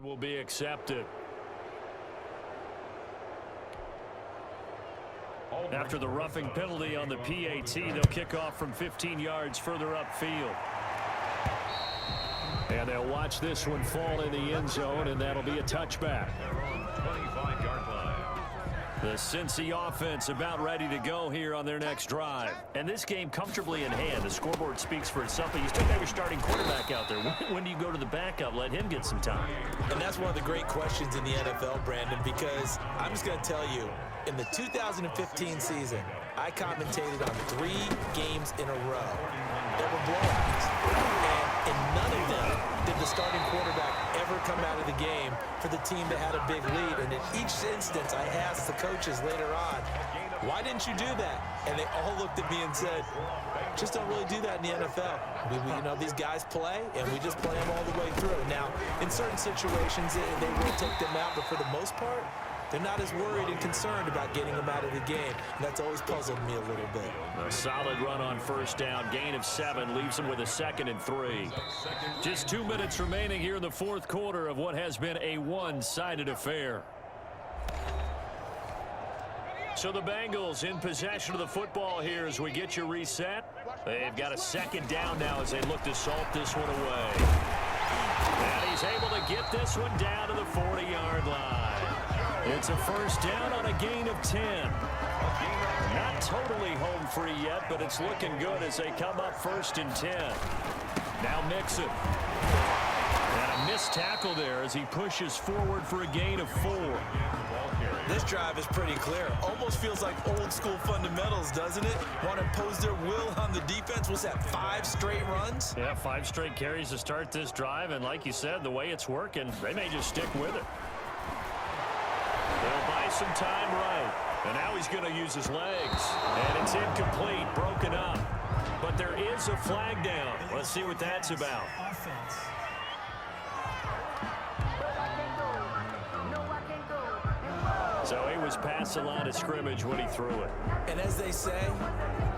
Will be accepted. After the roughing penalty on the PAT, they'll kick off from 15 yards further upfield. And they'll watch this one fall in the end zone, and that'll be a touchback. 25-yard line. The Cincy offense about ready to go here on their next drive. And this game comfortably in hand. The scoreboard speaks for itself, but you still got your starting quarterback out there. When do you go to the backup? Let him get some time. And that's one of the great questions in the NFL, Brandon, because I'm just going to tell you, in the 2015 season, I commentated on 3 games in a row that were blowouts. And in none of them did the starting quarterback ever come out of the game for the team that had a big lead. And in each instance, I asked the coaches later on, why didn't you do that? And they all looked at me and said, just don't really do that in the NFL. You know, these guys play, and we just play them all the way through. Now, in certain situations, they will take them out, but for the most part, they're not as worried and concerned about getting them out of the game. And that's always puzzled me a little bit. A solid run on first down. Gain of 7 leaves them with a 2nd and 3. Just 2 minutes remaining here in the fourth quarter of what has been a one-sided affair. So the Bengals in possession of the football here as we get you reset. They've got a 2nd down now as they look to salt this one away. And he's able to get this one down to the 40-yard line. It's a first down on a gain of 10. Not totally home free yet, but it's looking good as they come up 1st and 10. Now Mixon. And a missed tackle there as he pushes forward for a gain of 4. This drive is pretty clear. Almost feels like old school fundamentals, doesn't it? Want to impose their will on the defense. Was that 5 straight runs? Yeah, 5 straight carries to start this drive. And like you said, the way it's working, they may just stick with it. They'll buy some time right. And now he's going to use his legs. And it's incomplete, broken up. But there is a flag down. Let's see what that's about. So he was past the line of scrimmage when he threw it. And as they say,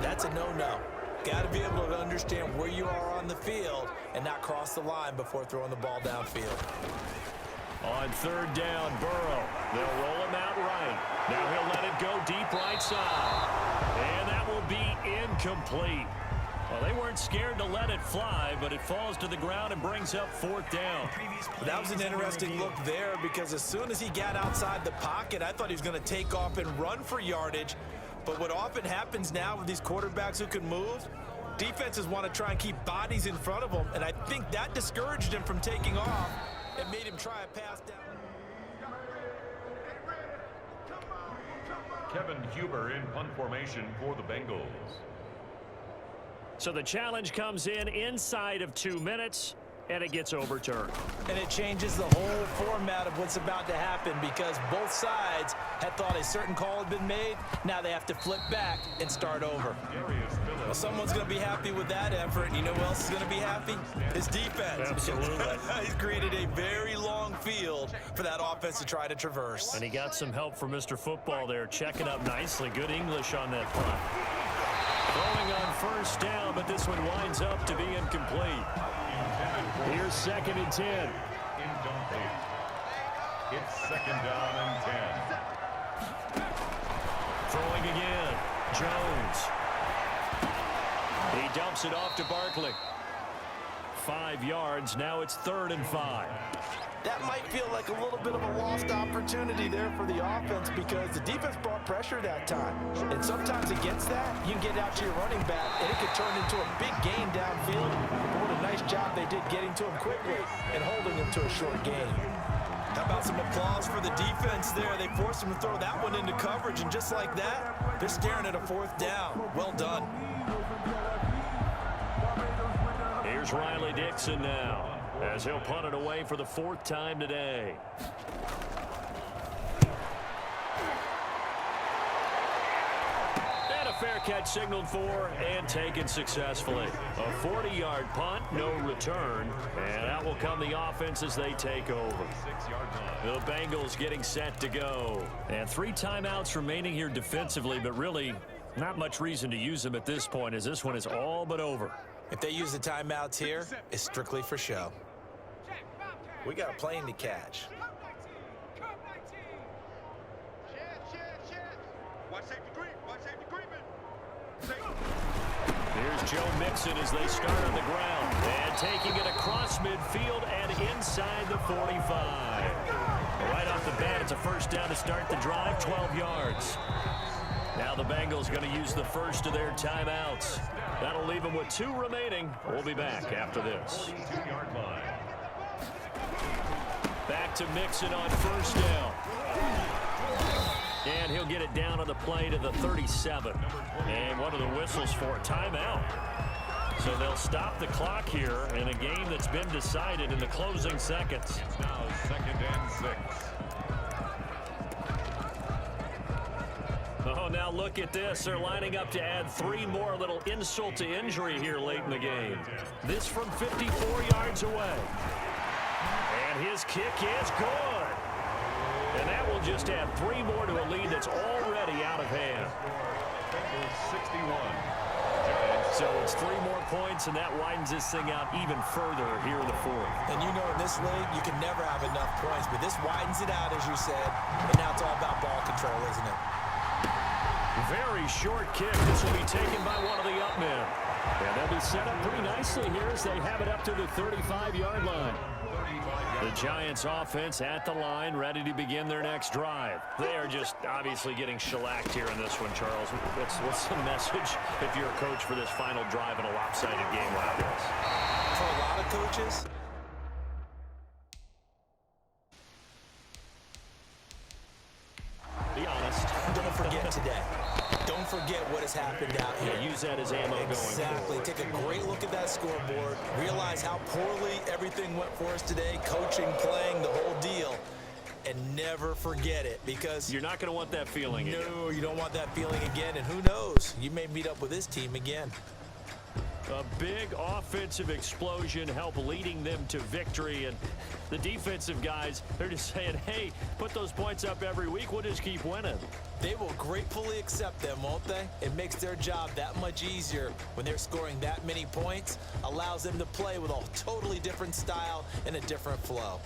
that's a no-no. Got to be able to understand where you are on the field and not cross the line before throwing the ball downfield. On 3rd down, Burrow. They'll roll him out right. Now he'll let it go deep right side. And that will be incomplete. Well, they weren't scared to let it fly, but it falls to the ground and brings up 4th down. That was an interesting look there because as soon as he got outside the pocket, I thought he was going to take off and run for yardage. But what often happens now with these quarterbacks who can move, defenses want to try and keep bodies in front of them, and I think that discouraged him from taking off. It made him try a pass down. Kevin Huber in punt formation for the Bengals. So the challenge comes in inside of 2 minutes, and it gets overturned. And it changes the whole format of what's about to happen because both sides had thought a certain call had been made. Now they have to flip back and start over. Well, someone's going to be happy with that effort. And you know who else is going to be happy? His defense. Absolutely. He's created a very long field for that offense to try to traverse. And he got some help from Mr. Football there, checking up nicely. Good English on that punt. Throwing on 1st down, but this one winds up to be incomplete. Here's 2nd and 10. Incomplete. It's 2nd down and 10. Throwing again. Jones. He dumps it off to Barkley. 5 yards. Now it's 3rd and 5. That might feel like a little bit of a lost opportunity there for the offense because the defense brought pressure that time. And sometimes against that, you can get out to your running back, and it could turn into a big gain downfield. But what a nice job they did getting to him quickly and holding him to a short gain. How about some applause for the defense there? They forced him to throw that one into coverage, and just like that, they're staring at a 4th down. Well done. Here's Riley Dixon now, as he'll punt it away for the 4th time today. And a fair catch signaled for and taken successfully. A 40-yard punt, no return, and out will come the offense as they take over. The Bengals getting set to go. And 3 timeouts remaining here defensively, but really not much reason to use them at this point as this one is all but over. If they use the timeouts here, it's strictly for show. We got a plane to catch. Here's Joe Mixon as they start on the ground. And taking it across midfield and inside the 45. Right off the bat, it's a first down to start the drive, 12 yards. Now the Bengals going to use the first of their timeouts. That'll leave them with 2 remaining. We'll be back after this. 42-yard line. Back to Mixon on first down. And he'll get it down on the play to the 37. And one of the whistles for a timeout. So they'll stop the clock here in a game that's been decided in the closing seconds. Now 2nd and 6. Oh, now look at this. They're lining up to add 3 more, a little insult to injury here late in the game. This from 54 yards away. And his kick is good. And that will just add 3 more to a lead that's already out of hand. Bengals 61. So it's 3 more points, and that widens this thing out even further here in the 4th. And you know, in this league, you can never have enough points, but this widens it out, as you said, and now it's all about ball control, isn't it? Very short kick. This will be taken by one of the up men. And they'll be set up pretty nicely here as they have it up to the 35-yard line. The Giants offense at the line, ready to begin their next drive. They are just obviously getting shellacked here in this one, Charles. What's the message if you're a coach for this final drive in a lopsided game like this? For a lot of coaches, be honest. don't forget today. Don't forget what has happened out here. Yeah, use that as ammo going Exactly. forward. Take a great look at that scoreboard. Realize how poorly everything went for us today. Coaching, playing, the whole deal. And never forget it, because You're not going to want that feeling again. no, you don't want that feeling again. And who knows? You may meet up with this team again. A big offensive explosion helped leading them to victory. And the defensive guys, they're just saying, hey, put those points up every week. We'll just keep winning. They will gratefully accept them, won't they? It makes their job that much easier when they're scoring that many points. Allows them to play with a totally different style and a different flow.